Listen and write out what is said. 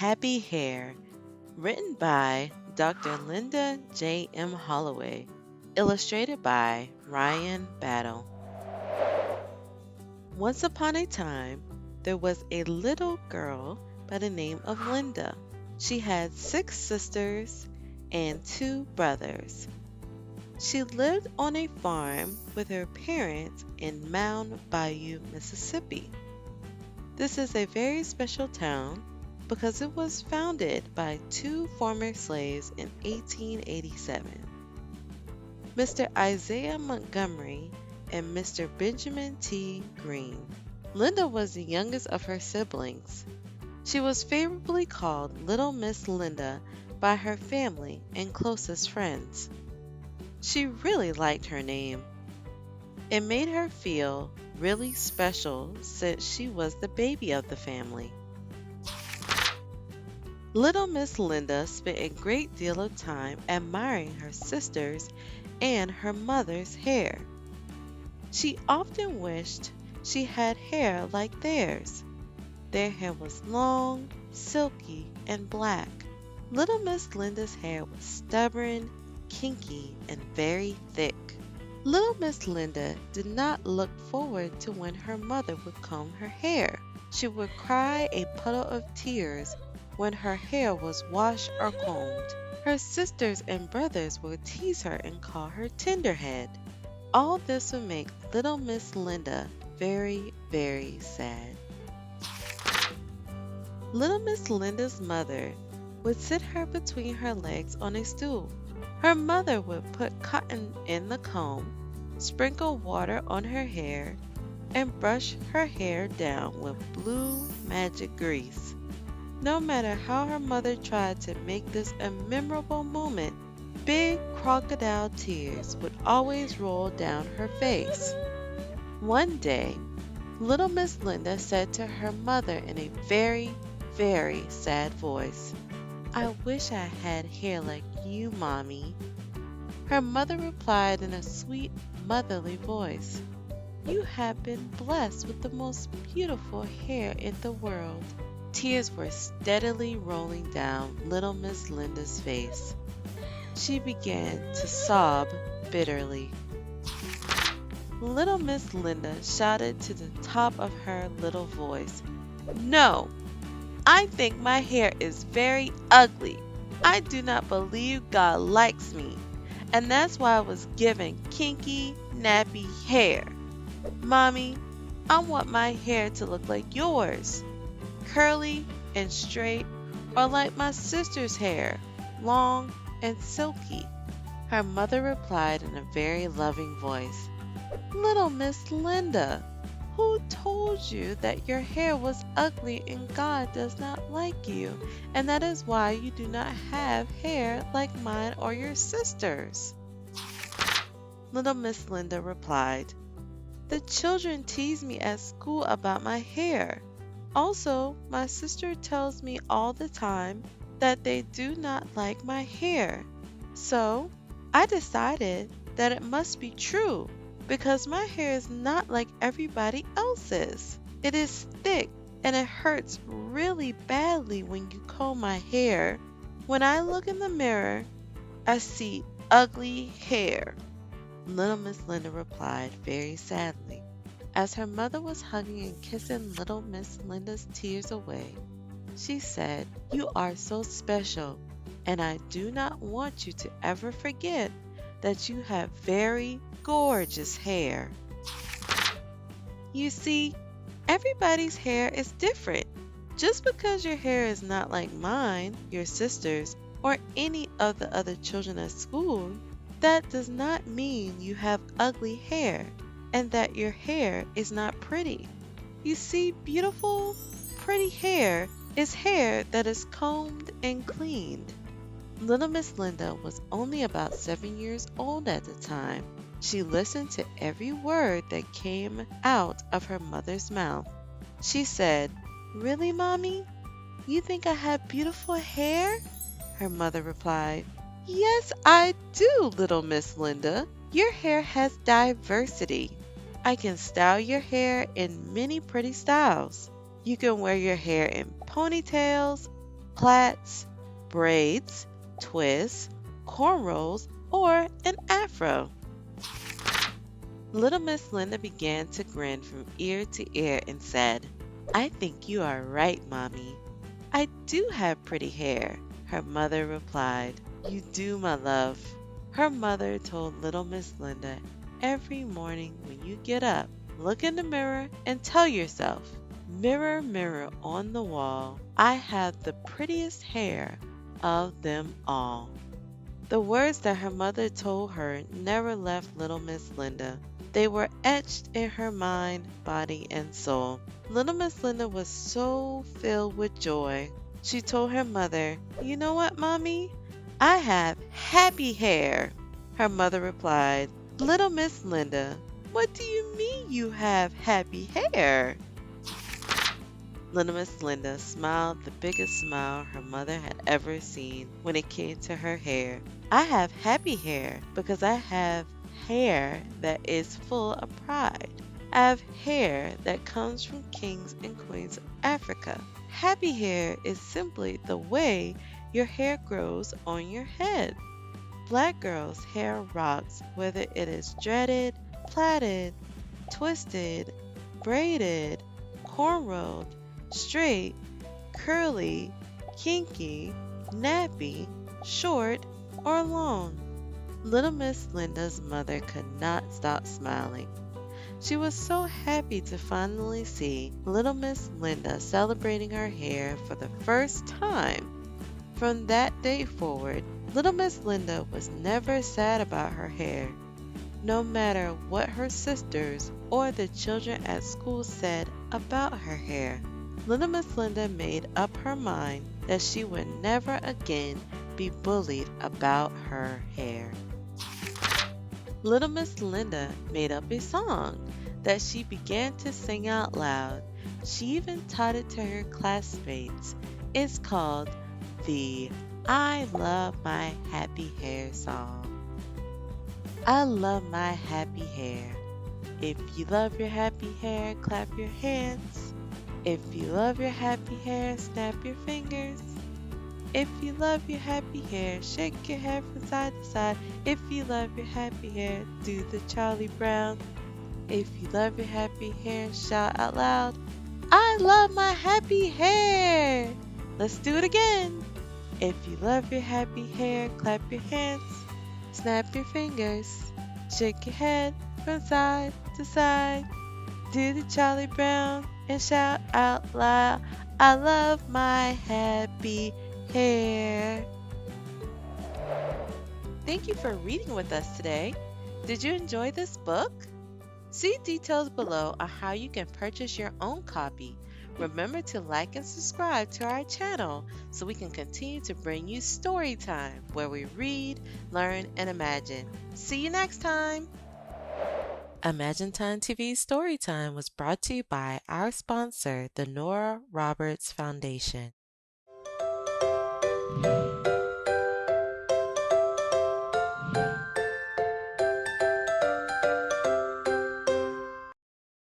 Happy Hair, written by Dr. Linda J.M Holloway, illustrated by Ryan Battle. Once upon a time, there was a little girl by the name of Linda. She had 6 sisters and 2 brothers. She lived on a farm with her parents in Mound Bayou, Mississippi. This is a very special town because it was founded by 2 former slaves in 1887. Mr. Isaiah Montgomery and Mr. Benjamin T. Green. Linda was the youngest of her siblings. She was favorably called Little Miss Linda by her family and closest friends. She really liked her name. It made her feel really special since she was the baby of the family. Little Miss Linda spent a great deal of time admiring her sisters and her mother's hair. She often wished she had hair like theirs. Their hair was long, silky, and black. Little Miss Linda's hair was stubborn, kinky, and very thick. Little Miss Linda did not look forward to when her mother would comb her hair. She would cry a puddle of tears when her hair was washed or combed. Her sisters and brothers would tease her and call her Tenderhead. All this would make Little Miss Linda very, very sad. Little Miss Linda's mother would sit her between her legs on a stool. Her mother would put cotton in the comb, sprinkle water on her hair, and brush her hair down with blue magic grease. No matter how her mother tried to make this a memorable moment, big crocodile tears would always roll down her face. One day, Little Miss Linda said to her mother in a very, very sad voice, "I wish I had hair like you, Mommy." Her mother replied in a sweet, motherly voice, "You have been blessed with the most beautiful hair in the world." Tears were steadily rolling down Little Miss Linda's face. She began to sob bitterly. Little Miss Linda shouted to the top of her little voice, "No! I think my hair is very ugly. I do not believe God likes me, and that's why I was given kinky, nappy hair. Mommy, I want my hair to look like yours, curly and straight, or like my sister's hair, long and silky." Her mother replied in a very loving voice, "Little Miss Linda, who told you that your hair was ugly and God does not like you, and that is why you do not have hair like mine or your sisters?" Little Miss Linda replied, "The children tease me at school about my hair. Also, my sister tells me all the time that they do not like my hair. So, I decided that it must be true because my hair is not like everybody else's. It is thick and it hurts really badly when you comb my hair. When I look in the mirror, I see ugly hair." Little Miss Linda replied very sadly. As her mother was hugging and kissing Little Miss Linda's tears away, she said, "You are so special, and I do not want you to ever forget that you have very gorgeous hair." You see, everybody's hair is different. Just because your hair is not like mine, your sisters, or any of the other children at school, that does not mean you have ugly hair and that your hair is not pretty. You see, beautiful, pretty hair is hair that is combed and cleaned. Little Miss Linda was only about 7 years old at the time. She listened to every word that came out of her mother's mouth. She said, "Really, Mommy? You think I have beautiful hair?" Her mother replied, "Yes, I do, Little Miss Linda. Your hair has diversity. I can style your hair in many pretty styles. You can wear your hair in ponytails, plaits, braids, twists, cornrows, or an afro. Little Miss Linda began to grin from ear to ear and said, I think you are right, Mommy. I do have pretty hair, her mother replied. You do, my love. Her mother told little Miss Linda every morning when you get up, look in the mirror and tell yourself, Mirror, mirror on the wall, I have the prettiest hair of them all. The words that her mother told her never left little Miss Linda. They were etched in her mind, body, and soul. Little Miss Linda was so filled with joy. She told her mother, You know what, Mommy? I have happy hair. Her mother replied, Little Miss Linda, what do you mean you have happy hair? Little Miss Linda smiled the biggest smile her mother had ever seen when it came to her hair. I have happy hair because I have hair that is full of pride. I have hair that comes from kings and queens of Africa. Happy hair is simply the way your hair grows on your head. Black girls' hair rocks whether it is dreaded, plaited, twisted, braided, cornrowed, straight, curly, kinky, nappy, short, or long. Little Miss Linda's mother could not stop smiling. She was so happy to finally see little Miss Linda celebrating her hair for the first time. From that day forward, little Miss Linda was never sad about her hair, no matter what her sisters or the children at school said about her hair. Little Miss Linda made up her mind that she would never again be bullied about her hair. Little Miss Linda made up a song that she began to sing out loud. She even taught it to her classmates. It's called the I Love My Happy Hair song. I love my happy hair. If you love your happy hair, clap your hands. If you love your happy hair, snap your fingers. If you love your happy hair, shake your hair from side to side. If you love your happy hair, do the Charlie Brown. If you love your happy hair, shout out loud, I love my happy hair. Let's do it again. If you love your happy hair, clap your hands, snap your fingers, shake your head from side to side. Do the Charlie Brown and shout out loud, I love my happy hair. Thank you for reading with us today. Did you enjoy this book? See details below on how you can purchase your own copy. Remember to like and subscribe to our channel so we can continue to bring you story time where we read, learn, and imagine. See you next time. ImagineTime TV Storytime was brought to you by our sponsor, the Nora Roberts Foundation.